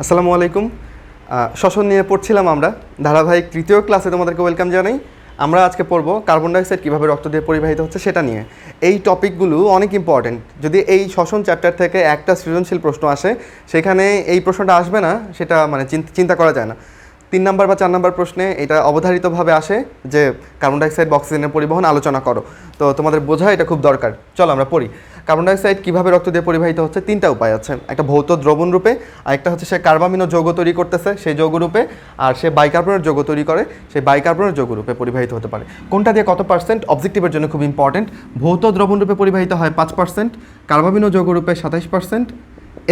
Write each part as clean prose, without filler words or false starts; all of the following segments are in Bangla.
আসসালামু আলাইকুম। শ্বসন নিয়ে পড়ছিলাম আমরা, ধারাবাহিক তৃতীয় ক্লাসে তোমাদেরকে ওয়েলকাম জানাই। আমরা আজকে পড়ব কার্বন ডাইঅক্সাইড কীভাবে রক্ত দিয়ে পরিবাহিত হচ্ছে সেটা নিয়ে। এই টপিকগুলো অনেক ইম্পর্ট্যান্ট। যদি এই শ্বসন চ্যাপ্টার থেকে একটা সৃজনশীল প্রশ্ন আসে, সেখানে এই প্রশ্নটা আসবে না সেটা মানে চিন্তা করা যায় না। 3 নাম্বার বা 4 নাম্বার প্রশ্নে এটা অবধারিতভাবে আসে যে কার্বন ডাইঅক্সাইড বা অক্সিজেনের পরিবহন আলোচনা করো। তো তোমাদের বোঝা এটা খুব দরকার। চলো আমরা পড়ি। কার্বন ডাইঅক্সাইড কীভাবে রক্ত দিয়ে পরিবাহিত হচ্ছে, 3টা উপায় আছে। একটা ভৌত দ্রবণ রূপে, আরেকটা হচ্ছে সে কার্বামিনো যৌগ তৈরি করতেছে সেই যৌগ রূপে, আর সে বাইকার্বনেট যৌগ তৈরি করে সেই বাইকার্বনেট যৌগ রূপে পরিবাহিত হতে পারে। কোনটা দিয়ে কত পার্সেন্ট অবজেক্টিভের জন্য খুব ইম্পর্টেন্ট। ভৌত দ্রবণ রূপে পরিবাহিত হয় 5%, কার্বামিনো যৌগ রূপে 27%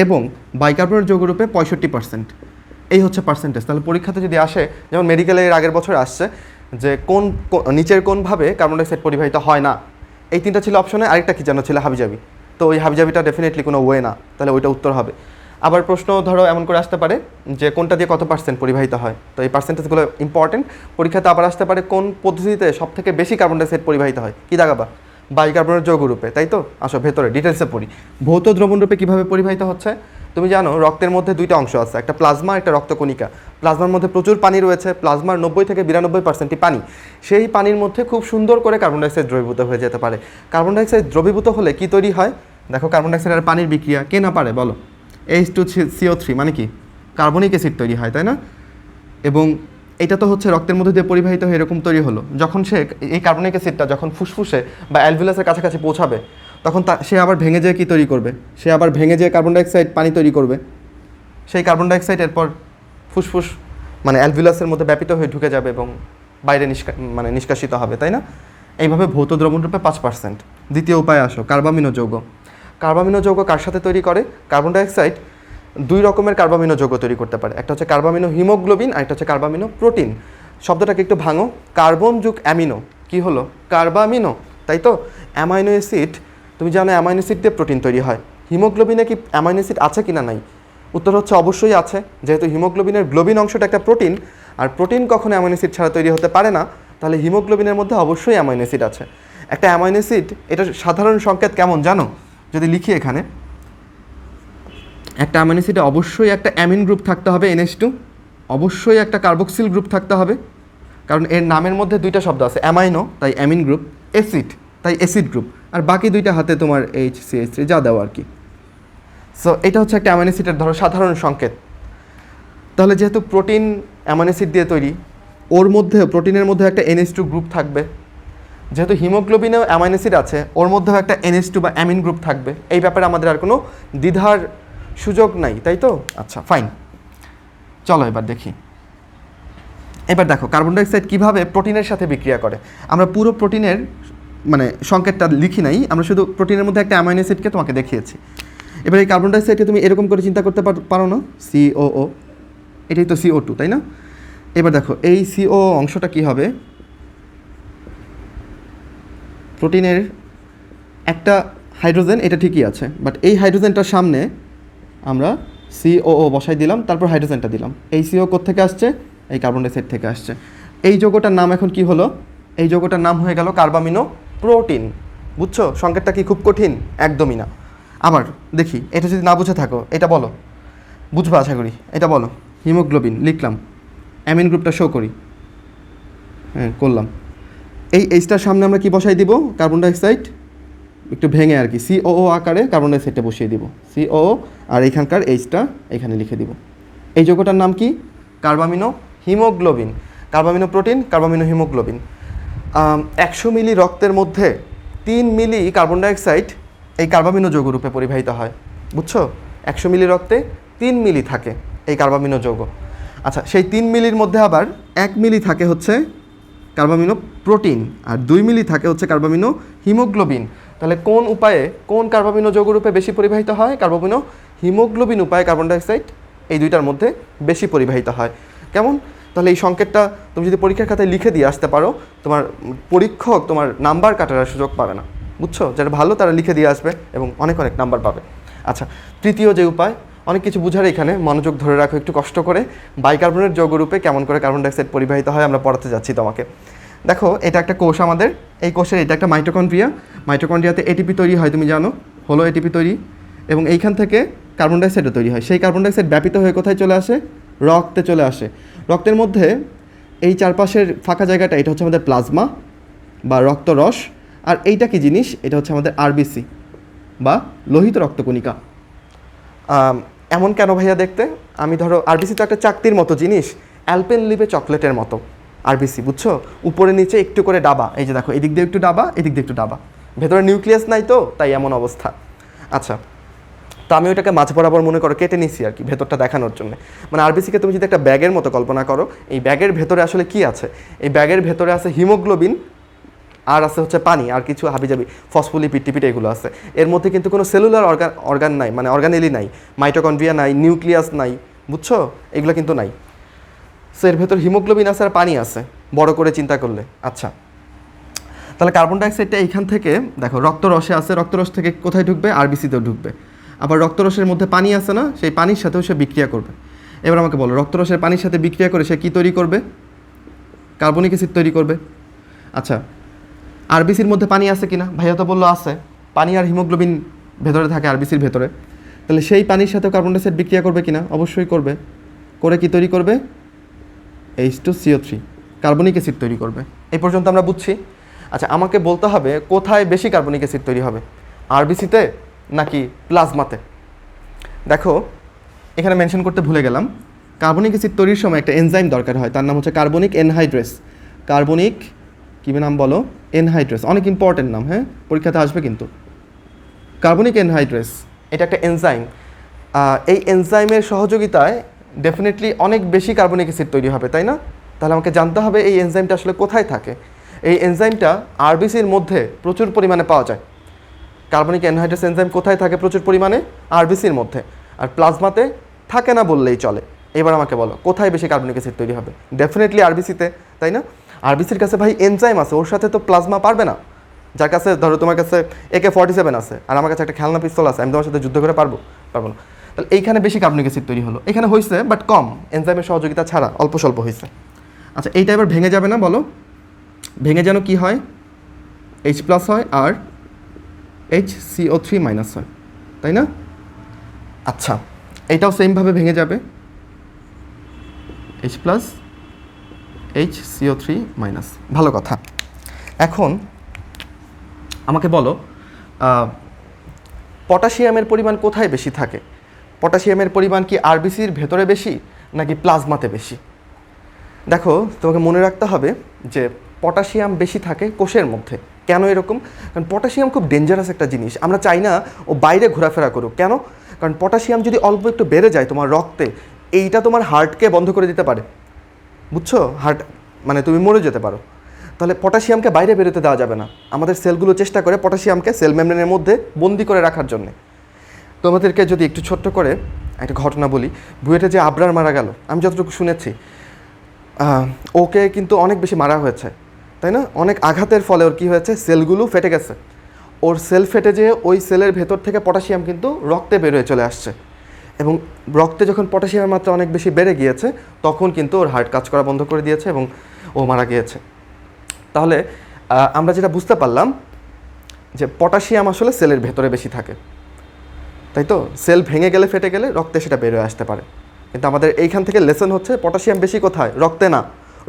এবং বাইকার্বনেট যৌগ রূপে 65%। এই হচ্ছে পার্সেন্টেজ। তাহলে পরীক্ষাতে যদি আসে, যেমন মেডিকেলের আগের বছর আসছে যে নিচের কোনভাবে কার্বন ডাইঅক্সাইড পরিবাহিত হয় না, এই 3টা ছিল অপশনে, আরেকটা কি জানো ছিল হাবিজাবি। তো ওই হাবিজাবিটা ডেফিনেটলি কোনো ওয়ে না, তাহলে ওইটা উত্তর হবে। আবার প্রশ্ন ধরো এমন করে আসতে পারে যে কোনটা দিয়ে কত পার্সেন্ট পরিবাহিত হয়, তো এই পার্সেন্টেজগুলো ইম্পর্টেন্ট। পরীক্ষাতে আবার আসতে পারে কোন পদ্ধতিতে সব থেকে বেশি কার্বন ডাইঅক্সাইড পরিবাহিত হয়, কী দাগাবা? বাইকার্বনেট যৌগ রূপে, তাই তো? আসো ভেতরে ডিটেলসে পড়ি। ভৌত দ্রবণ রূপে কীভাবে পরিবাহিত হচ্ছে, তুমি জানো রক্তের মধ্যে 2টা অংশ আছে, একটা প্লাজমা, একটা রক্তকণিকা। প্লাজমার মধ্যে প্রচুর পানি রয়েছে, প্লাজমার 90 থেকে 92%ই পানি। সেই পানির মধ্যে খুব সুন্দর করে কার্বন ডাইঅক্সাইড দ্রবীভূত হয়ে যেতে পারে। কার্বন ডাইঅক্সাইড দ্রবীভূত হলে কি তৈরি হয় দেখো, কার্বন ডাইঅক্সাইড আর পানির বিক্রিয়া, কে না পারে বলো? H2CO3 মানে কি? কার্বনিক অ্যাসিড তৈরি হয়, তাই না? এবং এটা তো হচ্ছে রক্তের মধ্যে দিয়ে পরিবাহিত হয়ে এরকম তৈরি হলো। যখন সে এই কার্বনিক অ্যাসিডটা যখন ফুসফুসে বা অ্যালভিউলাসের কাছাকাছি পৌঁছাবে, তখন সে আবার ভেঙে যেয়ে কী তৈরি করবে? সে আবার ভেঙে যেয়ে কার্বন ডাইঅক্সাইড পানি তৈরি করবে। সেই কার্বন ডাইঅক্সাইড এরপর ফুসফুস মানে অ্যালভিউলাসের মধ্যে ব্যাপিত হয়ে ঢুকে যাবে এবং বাইরে নিষ্কাশিত হবে, তাই না? এইভাবে ভৌত দ্রবণ রূপে 5%। দ্বিতীয় উপায় আসো, কার্বামিনো যৌগ। কার্বামিনো যৌগ কার সাথে তৈরি করে? কার্বন ডাইঅক্সাইড 2 রকমের কার্বামিনো যৌগ তৈরি করতে পারে। একটা হচ্ছে কার্বামিনো হিমোগ্লোবিন, আর একটা হচ্ছে কার্বামিনো প্রোটিন। শব্দটাকে একটু ভাঙো, কার্বন যুগ অ্যামিনো, কি হলো? কার্বামিনো, তাই তো? অ্যামাইনো অ্যাসিড, তুমি জানো অ্যামাইনো অ্যাসিড দিয়ে প্রোটিন তৈরি হয়। হিমোগ্লোবিনে কি অ্যামাইনো অ্যাসিড আছে কি না নাই? উত্তর হচ্ছে অবশ্যই আছে, যেহেতু হিমোগ্লোবিনের গ্লোবিন অংশটা একটা প্রোটিন, আর প্রোটিন কখনো অ্যামাইনো অ্যাসিড ছাড়া তৈরি হতে পারে না, তাহলে হিমোগ্লোবিনের মধ্যে অবশ্যই অ্যামাইনো অ্যাসিড আছে। একটা অ্যামাইনো অ্যাসিড, এটা সাধারণ সংকেত কেমন জানো? যদি লিখি এখানে, একটা অ্যামাইনো অ্যাসিডে অবশ্যই একটা অ্যামিন গ্রুপ থাকতে হবে NH2, অবশ্যই একটা কার্বক্সিল গ্রুপ থাকতে হবে, কারণ এর নামের মধ্যে 2টা শব্দ আছে, অ্যামাইনো তাই অ্যামিন গ্রুপ, অ্যাসিড তাই অ্যাসিড গ্রুপ, আর বাকি 2টা হাতে তোমার HCH3 যা দেওয়া আর কি। সো এটা হচ্ছে একটা অ্যামাইনো অ্যাসিডের ধরো সাধারণ সংকেত। তাহলে যেহেতু প্রোটিন অ্যামাইনো অ্যাসিড দিয়ে তৈরি, ওর মধ্যে প্রোটিনের মধ্যে একটা NH2 গ্রুপ থাকবে। যেহেতু হিমোগ্লোবিনেও অ্যামাইনো অ্যাসিড আছে, ওর মধ্যেও একটা NH2 বা অ্যামিন গ্রুপ থাকবে। এই ব্যাপারে আমাদের আর কোনো দ্বিধার সুযোগ নাই, তাই তো? আচ্ছা ফাইন, চলো এবার দেখি। এবার দেখো কার্বন ডাইঅক্সাইড কীভাবে প্রোটিনের সাথে বিক্রিয়া করে। আমরা পুরো প্রোটিনের মানে সংকেতটা লিখি নাই, আমরা শুধু প্রোটিনের মধ্যে একটা অ্যামাইনো অ্যাসিডকে তোমাকে দেখিয়েছি। এবার এই কার্বন ডাইঅক্সাইডকে তুমি এরকম করে চিন্তা করতে পারো না, COO, এটাই তো CO2, তাই না? এবার দেখো এই CO অংশটা কি হবে, প্রোটিনের একটা হাইড্রোজেন, এটা ঠিকই আছে, বাট এই হাইড্রোজেনটার সামনে আমরা COO বসাই দিলাম, তারপর হাইড্রোজেনটা দিলাম। এই CO কোত্থেকে আসছে? এই কার্বন ডাইঅক্সাইড থেকে আসছে। এই যৌগটার নাম এখন কি হলো? এই যৌগটার নাম হয়ে গেল কার্বামিনো প্রোটিন। বুঝছো সংকেতটা কি খুব কঠিন? একদমই না। আবার দেখি, এটা যদি না বুঝে থাকো এটা বলো, বুঝবা আশা করি। এটা বলো, হিমোগ্লোবিন লিখলাম, অ্যামিন গ্রুপটা শো করি, হ্যাঁ করলাম। এই এইচটার সামনে আমরা কি বসাই দিব? কার্বন ডাইঅক্সাইড একটু ভেঙে আর কি COO আকারে কার্বন ডাইঅক্সাইডটা বসিয়ে দিব, COO, আর এইখানকার এইচটা এখানে লিখে দিব। এই যৌগটার নাম কি? Carbamino haemoglobin. Carbamino protein, carbamino haemoglobin. 100 মিলি রক্তের মধ্যে 3 মিলি কার্বন ডাইঅক্সাইড এই কার্বামিনো যৌগ রূপে পরিবাহিত হয়। বুঝছো? 100 মিলি রক্তে 3 মিলি থাকে এই কার্বামিনো যৌগ। আচ্ছা, সেই 3 মিলির মধ্যে আবার 1 মিলি থাকে হচ্ছে কার্বামিনো প্রোটিন, আর 2 মিলি থাকে হচ্ছে কার্বামিনো হিমোগ্লোবিন। তাহলে কোন উপায়ে, কোন কার্বামিনো যৌগ রূপে বেশি পরিবাহিত হয়? কার্বামিনো হিমোগ্লোবিন উপায়ে কার্বন ডাইঅক্সাইড এই 2টার মধ্যে বেশি পরিবাহিত হয়। কেমন? তাহলে এই সংকেতটা তুমি যদি পরীক্ষার খাতায় লিখে দিয়ে আসতে পারো, তোমার পরীক্ষক তোমার নাম্বার কাটার সুযোগ পাবে না। বুঝছো? যারা ভালো তারা লিখে দিয়ে আসবে এবং অনেক অনেক নাম্বার পাবে। আচ্ছা, তৃতীয় যে উপায়, অনেক কিছু বুঝার এখানে মনোযোগ ধরে রাখো একটু কষ্ট করে। বাইকার্বনেট যৌগরূপে কেমন করে কার্বন ডাইঅক্সাইড পরিবাহিত হয় আমরা পড়াতে যাচ্ছি তোমাকে। দেখো এটা একটা কোষ আমাদের, এই কোষের এটা একটা মাইটোকন্ড্রিয়া। মাইটোকন্ড্রিয়াতে এটিপি তৈরি হয়, তুমি জানো, হলো এটিপি তৈরি, এবং এইখান থেকে কার্বন ডাইঅক্সাইডও তৈরি হয়। সেই কার্বন ডাইঅক্সাইড ব্যাপিত হয়ে কোথায় চলে আসে? রক্তে চলে আসে। রক্তের মধ্যে এই চারপাশের ফাঁকা জায়গাটা, এটা হচ্ছে আমাদের প্লাজমা বা রক্তরস। আর এইটা কি জিনিস? এটা হচ্ছে আমাদের আরবিসি বা লোহিত রক্তকণিকা। এমন কেন ভাইয়া দেখতে? আমি ধরো আরবিসি তো একটা চাকতির মতো জিনিস, অ্যালপেনলিবে চকলেটের মতো আরবিসি, বুঝছো? উপরে নিচে একটু করে ডাবা, এই যে দেখো এদিক দিয়ে একটু ডাবা, এদিক দিয়ে একটু ডাবা, ভেতরে নিউক্লিয়াস নাই তো তাই এমন অবস্থা। আচ্ছা, তো আমি ওইটাকে মাঝ বরাবর মনে করো কেটে নিছি আর কি, ভেতরটা দেখানোর জন্য। মানে আরবিসিকে তুমি যদি একটা ব্যাগের মতো কল্পনা করো, এই ব্যাগের ভেতরে আসলে কি আছে? এই ব্যাগের ভেতরে আছে হিমোগ্লোবিন, আর আছে হচ্ছে পানি, আর কিছু হাবিজাবি ফসফোলিপিড টিপিড এগুলো আছে। এর মধ্যে কিন্তু কোনো সেলুলার অর্গান নাই, মানে অর্গানেলি নাই, মাইটোকন্ড্রিয়া নাই, নিউক্লিয়াস নাই, বুঝছো? এগুলো কিন্তু নাই। সো এর ভেতর হিমোগ্লোবিন আছে আর পানি আছে, বড় করে চিন্তা করলে। আচ্ছা, তাহলে কার্বন ডাইঅক্সাইডটা এইখান থেকে দেখো রক্তরসে আছে, রক্তরস থেকে কোথায় ঢুকবে? আরবিসিতেও ঢুকবে। আবার রক্তরসের মধ্যে পানি আছে না, সেই পানির সাথেও সে বিক্রিয়া করবে। এবার আমাকে বলো, রক্তরসের পানির সাথে বিক্রিয়া করে সে কী তৈরি করবে? কার্বনিক অ্যাসিড তৈরি করবে। আচ্ছা, আরবিসির মধ্যে পানি আছে কিনা? ভাইয়া তো বললো আছে, পানি আর হিমোগ্লোবিন ভেতরে থাকে আরবিসির ভেতরে। তাহলে সেই পানির সাথেও কার্বন ডাইঅক্সাইড বিক্রিয়া করবে কিনা? অবশ্যই করবে। করে কি তৈরি করবে? H2CO3, কার্বনিক অ্যাসিড তৈরি করবে। এই পর্যন্ত আমরা বুঝছি। আচ্ছা, আমাকে বলতে হবে কোথায় বেশি কার্বনিক অ্যাসিড তৈরি হবে, আরবিসিতে নাকি প্লাজমাতে? দেখো এখানে মেনশন করতে ভুলে গেলাম, কার্বনিক অ্যাসিড তৈরির সময় একটা এনজাইম দরকার হয়, তার নাম হচ্ছে কার্বনিক এনহাইড্রেস। কার্বনিক কী নাম বলো? এনহাইড্রেস। অনেক ইম্পর্টেন্ট নাম, হ্যাঁ, পরীক্ষাতে আসবে কিন্তু। কার্বনিক এনহাইড্রেস এটা একটা এনজাইম। এই এনজাইমের সহযোগিতায় ডেফিনেটলি অনেক বেশি কার্বনিক অ্যাসিড তৈরি হবে, তাই না? তাহলে আমাকে জানতে হবে এই এনজাইমটা আসলে কোথায় থাকে। এই এনজাইমটা আরবিসির মধ্যে প্রচুর পরিমাণে পাওয়া যায়। কার্বনিক এনহাইড্রেস এনজাইম কোথায় থাকে প্রচুর পরিমাণে? আরবিসির মধ্যে। আর প্লাজমাতে থাকে না বললেই চলে। এবার আমাকে বলো কোথায় বেশি কার্বনিক অ্যাসিড তৈরি হবে? ডেফিনেটলি আরবিসিতে, তাই না? আরবিসির কাছে ভাই এনজাইম আছে, ওর সাথে তো প্লাজমা পারবে না। যার কাছে ধরো তোমার কাছে AK-47 আছে আর আমার কাছে একটা খেলনা পিস্তল আছে, আমি তোমার সাথে যুদ্ধ করে পারবো না। তাহলে এইখানে বেশি কার্বনিক অ্যাসিড তৈরি হলো। এখানে হয়েছে বাট কম, এনজাইমের সহযোগিতা ছাড়া অল্প স্বল্প হয়েছে। আচ্ছা, এইটা এবার ভেঙে যাবে না বলো? ভেঙে যেন কি হয়? H+ হয় আর HCO3- হয়, তাই না? আচ্ছা, এইটাও সেমভাবে ভেঙে যাবে, H+ HCO3-। ভালো কথা। এখন আমাকে বলো পটাশিয়ামের পরিমাণ কোথায় বেশি থাকে? পটাশিয়ামের পরিমাণ কি আরবিসির ভেতরে বেশি নাকি প্লাজমাতে বেশি? দেখো তোমাকে মনে রাখতে হবে যে পটাশিয়াম বেশি থাকে কোষের মধ্যে। কেন এরকম? কারণ পটাশিয়াম খুব ডেঞ্জারাস একটা জিনিস, আমরা চাই না ও বাইরে ঘোরাফেরা করুক। কেন? কারণ পটাশিয়াম যদি অল্প একটু বেড়ে যায় তোমার রক্তে, এইটা তোমার হার্টকে বন্ধ করে দিতে পারে, বুঝছো? হার্ট মানে তুমি মরে যেতে পারো। তাহলে পটাশিয়ামকে বাইরে বেরোতে দেওয়া যাবে না। আমাদের সেলগুলো চেষ্টা করে পটাশিয়ামকে সেল মেমব্রেনের মধ্যে বন্দি করে রাখার জন্যে। তোমাদেরকে যদি একটু ছোট্ট করে একটা ঘটনা বলি, বুয়েটে যে আবরার মারা গেল, আমি যতটুকু শুনেছি ওকে কিন্তু অনেক বেশি মারা হয়েছে, তাই না? অনেক আঘাতের ফলে ওর কী হয়েছে? সেলগুলো ফেটে গেছে। ওর সেল ফেটে যেয়ে ওই সেলের ভেতর থেকে পটাশিয়াম কিন্তু রক্তে বেরোয় চলে আসছে, এবং রক্তে যখন পটাশিয়ামের মাত্রা অনেক বেশি বেড়ে গিয়েছে তখন কিন্তু ওর হার্ট কাজ করা বন্ধ করে দিয়েছে এবং ও মারা গিয়েছে। তাহলে আমরা যেটা বুঝতে পারলাম যে পটাশিয়াম আসলে সেলের ভেতরে বেশি থাকে, তাই তো? সেল ভেঙে গেলে, ফেটে গেলে রক্তে সেটা বেরোয় আসতে পারে। কিন্তু আমাদের এইখান থেকে লেসন হচ্ছে পটাশিয়াম বেশি কোথায়? রক্তে না,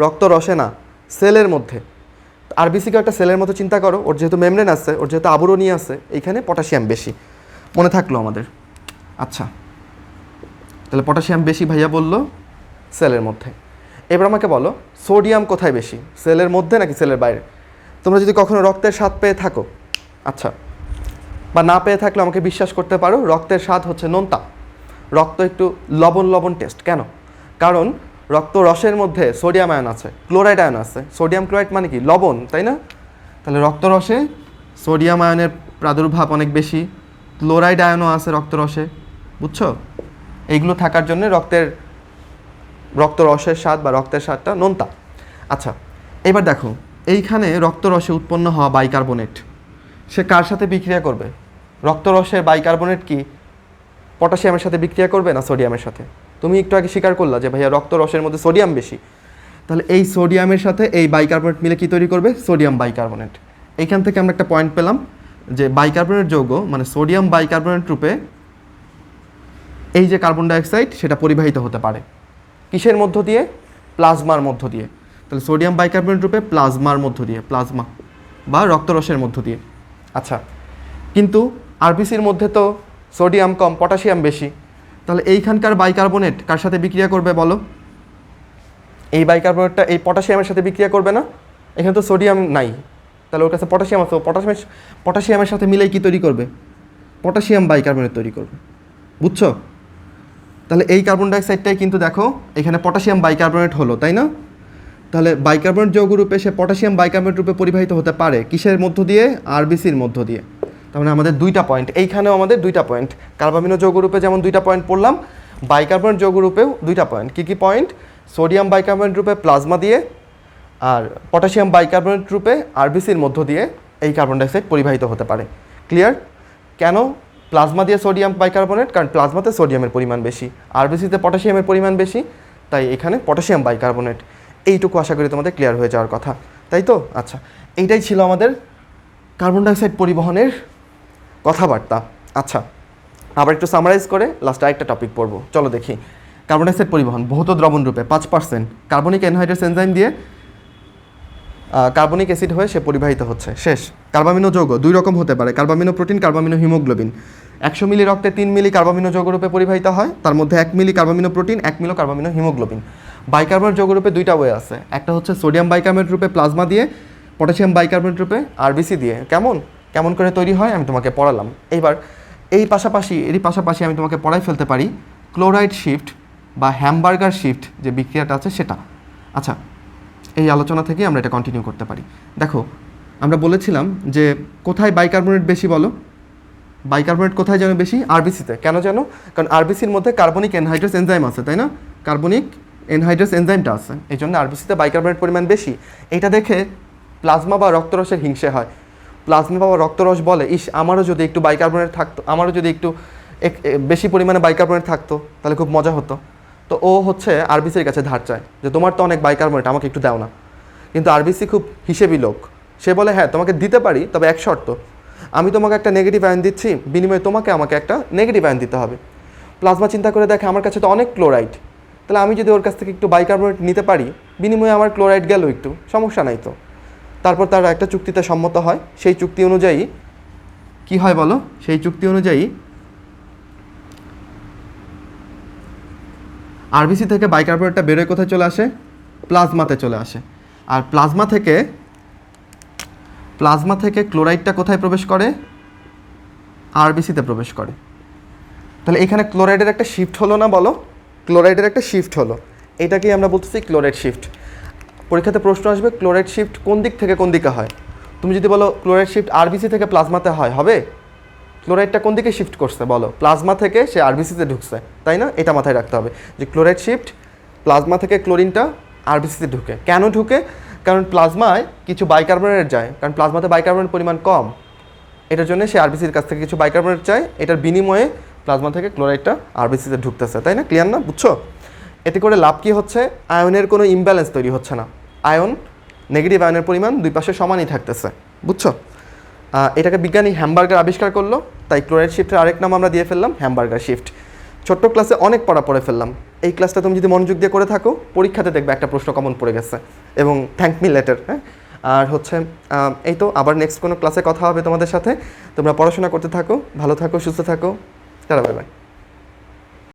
রক্ত রসে না, সেলের মধ্যে। আরবিসিকে একটা সেলের মতো চিন্তা করো, ওর যেহেতু মেমব্রেন আছে, ওর যেহেতু আবরণী আছে, এইখানে পটাশিয়াম বেশি। মনে থাকলো আমাদের? আচ্ছা, তাহলে পটাশিয়াম বেশি ভাইয়া বললো সেলের মধ্যে। এবার আমাকে বলো সোডিয়াম কোথায় বেশি, সেলের মধ্যে নাকি সেলের বাইরে? তোমরা যদি কখনো রক্তের স্বাদ পেয়ে থাকো, আচ্ছা, বা না পেয়ে থাকলে আমাকে বিশ্বাস করতে পারো, রক্তের স্বাদ হচ্ছে নোনতা। রক্ত একটু লবণ লবণ টেস্ট। কেন? কারণ রক্ত রসের মধ্যে সোডিয়াম আয়ন আছে, ক্লোরাইড আয়ন আছে। সোডিয়াম ক্লোরাইড মানে কি? লবণ, তাই না? তাহলে রক্তরসে সোডিয়াম আয়নের প্রাদুর্ভাব অনেক বেশি, ক্লোরাইড আয়নও আছে রক্তরসে, বুঝছো? এইগুলো থাকার জন্য রক্তরসের স্বাদ বা রক্তের স্বাদটা নোনতা। আচ্ছা, এবার দেখো এইখানে রক্তরসে উৎপন্ন হওয়া বাইকার্বনেট, সে কার সাথে বিক্রিয়া করবে? রক্তরসের বাইকার্বনেট কি পটাশিয়ামের সাথে বিক্রিয়া করবে না সোডিয়ামের সাথে? তুমি একটু আগে স্বীকার করলা যে ভাইয়া রক্তরসের মধ্যে সোডিয়াম বেশি। তাহলে এই সোডিয়ামের সাথে এই বাইকার্বনেট মিলে কি তৈরি করবে? Sodium bicarbonate. এইখান থেকে আমরা একটা পয়েন্ট পেলাম যে বাইকার্বনেট যৌগ মানে সোডিয়াম বাইকার্বনেট রূপে এই যে কার্বন ডাইঅক্সাইড সেটা পরিবাহিত হতে পারে কিসের মধ্য দিয়ে? প্লাজমার মধ্য দিয়ে। তাহলে সোডিয়াম বাইকার্বনেট রূপে প্লাজমার মধ্য দিয়ে, প্লাজমা বা রক্তরসের মধ্য দিয়ে। আচ্ছা, কিন্তু আরবিসির মধ্যে তো সোডিয়াম কম, পটাশিয়াম বেশি, তাহলে এইখানকার বাইকার্বনেট কার সাথে বিক্রিয়া করবে বলো? এই বাইকার্বনেটটা এই পটাশিয়ামের সাথে বিক্রিয়া করবে না? এখানে তো সোডিয়াম নাই, তাহলে ওর কাছে পটাশিয়াম আছে, পটাশিয়ামের সাথে মিলেই কী তৈরি করবে? পটাশিয়াম বাইকার্বনেট তৈরি করবে। বুঝছো? তাহলে এই কার্বন ডাইঅক্সাইডটাই কিন্তু দেখো এখানে পটাশিয়াম বাইকার্বনেট হলো, তাই না? তাহলে বাইকার্বনেট যৌগরূপে সে পটাশিয়াম বাইকার্বনেট রূপে পরিবাহিত হতে পারে কিসের মধ্য দিয়ে? আরবিসির মধ্য দিয়ে। তার মানে আমাদের দুইটা পয়েন্ট, এইখানেও আমাদের দুইটা পয়েন্ট। কার্বামিনো যৌগরূপে যেমন দুইটা পয়েন্ট পড়লাম, বাইকার্বনেট যৌগরূপেও দুইটা পয়েন্ট। কী কী পয়েন্ট? সোডিয়াম বাইকার্বনেট রূপে প্লাজমা দিয়ে আর পটাশিয়াম বাইকার্বনেট রূপে আরবিসির মধ্য দিয়ে এই কার্বন ডাইঅক্সাইড পরিবাহিত হতে পারে। ক্লিয়ার? কেন প্লাজমা দিয়ে সোডিয়াম বাইকার্বনেট? কারণ প্লাজমাতে সোডিয়ামের পরিমাণ বেশি, আরবিসিতে পটাশিয়ামের পরিমাণ বেশি, তাই এখানে পটাশিয়াম বাইকার্বনেট। এইটুকু আশা করি তোমাদের ক্লিয়ার হয়ে যাওয়ার কথা, তাই তো? আচ্ছা, এইটাই ছিল আমাদের কার্বন ডাইঅক্সাইড পরিবহনের কথাবার্তা। আচ্ছা, আবার একটু সামারাইজ করে লাস্টে আরেকটা টপিক পড়বো, চলো দেখি। কার্বন ডাইঅক্সাইড পরিবহন ভৌত দ্রবণ রূপে 5% কার্বনিক অ্যানহাইড্রাস এনজাইম দিয়ে কার্বনিক অ্যাসিড হয়ে সে পরিবাহিত হচ্ছে। শেষ। কার্বামিনো যৌগ দুই রকম হতে পারে, কার্বামিনো প্রোটিন, কার্বামিনো হিমোগ্লোবিন। 100 মিলি রক্তে 3 মিলি কার্বামিনো যৌগরূপে পরিবাহিত হয়, তার মধ্যে 1 মিলি কার্বামিনো প্রোটিন, 1 মিলি কার্বামিনো হিমোগ্লোবিন। বাইকার্বনেট যৌগরূপে দুইটা ওয়ে আছে, একটা হচ্ছে সোডিয়াম বাইকার্বনেট রূপে প্লাজমা দিয়ে, পটাশিয়াম বাইকার্বনেট রূপে আরবিসি দিয়ে। কেমন করে তৈরি হয় আমি তোমাকে পড়ালাম। এইবার এরই পাশাপাশি আমি তোমাকে পড়াই ফেলতে পারি ক্লোরাইড শিফট বা হ্যামবার্গার শিফট যে বিক্রিয়াটা আছে সেটা। আচ্ছা, এই আলোচনা থেকে আমরা এটা কন্টিনিউ করতে পারি। দেখো, আমরা বলেছিলাম যে কোথায় বাইকার্বনেট বেশি বলো? বাইকার্বনেট কোথায় যেন বেশি? আরবিসিতে। কেন জানো? কারণ আরবিসির মধ্যে কার্বনিক অ্যানহাইড্রাস এনজাইম আছে, তাই না? কার্বনিক অ্যানহাইড্রাস এনজাইমটা আছে, এই জন্য আরবিসিতে বাইকার্বনেট পরিমাণ বেশি। এটা দেখে প্লাজমা বা রক্তরসের হিংসে হয়। প্লাজমা বা রক্তরস বলে, ইস আমারও যদি একটু বাইকার্বনেট থাকতো, আমারও যদি একটু বেশি পরিমাণে বাইকার্বনেট থাকতো তাহলে খুব মজা হতো। তো ও হচ্ছে আরবিসির কাছে ধার চায় যে তোমার তো অনেক বাইকার্বনেট, আমাকে একটু দাও না। কিন্তু আরবিসি খুব হিসেবি লোক, সে বলে হ্যাঁ তোমাকে দিতে পারি, তবে এক শর্ত, আমি তোমাকে একটা নেগেটিভ আয়ন দিচ্ছি, বিনিময়ে আমাকে একটা নেগেটিভ আয়ন দিতে হবে। প্লাজমা চিন্তা করে দেখে আমার কাছে তো অনেক ক্লোরাইড, তাহলে আমি যদি ওর কাছ থেকে একটু বাইকার্বনেট নিতে পারি, বিনিময়ে আমার ক্লোরাইড গেল, একটু সমস্যা নাই তো। তারপর তারা একটা চুক্তিতে সম্মত হয়। সেই চুক্তি অনুযায়ী কি হয় বলো? সেই চুক্তি অনুযায়ী আরবিসি থেকে বাইকার্বনেটটা বেরোয় কোথায় চলে আসে? প্লাজমাতে চলে আসে। আর প্লাজমা থেকে ক্লোরাইডটা কোথায় প্রবেশ করে? আরবিসিতে প্রবেশ করে। তাহলে এখানে ক্লোরাইডের একটা শিফট হলো না বলো? ক্লোরাইডের একটা শিফট হলো, এটাকেই আমরা বলতেছি ক্লোরাইড শিফট। পরীক্ষাতে প্রশ্ন আসবে ক্লোরাইড শিফট কোন দিক থেকে কোন দিকে হয়। তুমি যদি বলো ক্লোরাইড শিফট আরবিসি থেকে প্লাজমাতে হয়, হবে? ক্লোরাইডটা কোন দিকে শিফট করছে বলো? প্লাজমা থেকে সে আরবিসিতে ঢুকছে, তাই না? এটা মাথায় রাখতে হবে যে ক্লোরাইড শিফট প্লাজমা থেকে ক্লোরিনটা আরবিসিতে ঢুকে। কেন ঢুকে? কারণ প্লাজমায় কিছু বাইকার্বনেট যায়, কারণ প্লাজমাতে বাইকার্বনেট পরিমাণ কম, এটার জন্য সে আরবিসির কাছ থেকে কিছু বাইকার্বনেট চায়, এটার বিনিময়ে প্লাজমা থেকে ক্লোরাইডটা আরবিসিতে ঢুকতেছে, তাই না? ক্লিয়ার না? বুঝছো? এতে করে লাভ কী হচ্ছে? আয়নের কোনো ইমব্যালেন্স তৈরি হচ্ছে না, আয়ন নেগেটিভ আয়নের পরিমাণ দুই পাশে সমানই থাকতেছে। বুঝছো? এটাকে বিজ্ঞানী হ্যামবার্গার আবিষ্কার করলো, তাই ক্লোরাইড শিফটের আরেক নাম আমরা দিয়ে ফেললাম হ্যামবার্গার শিফট। ছোট্ট ক্লাসে অনেক পড়ে ফেললাম, এই ক্লাসটা তুমি যদি মনোযোগ দিয়ে করে থাকো পরীক্ষাতে দেখবে একটা প্রশ্ন কমন পড়ে গেছে, এবং থ্যাঙ্ক মি লেটার। হ্যাঁ, আর হচ্ছে এই তো, আবার নেক্সট কোনো ক্লাসে কথা হবে তোমাদের সাথে। তোমরা পড়াশোনা করতে থাকো, ভালো থাকো, সুস্থ থাকো। Tata, bye bye.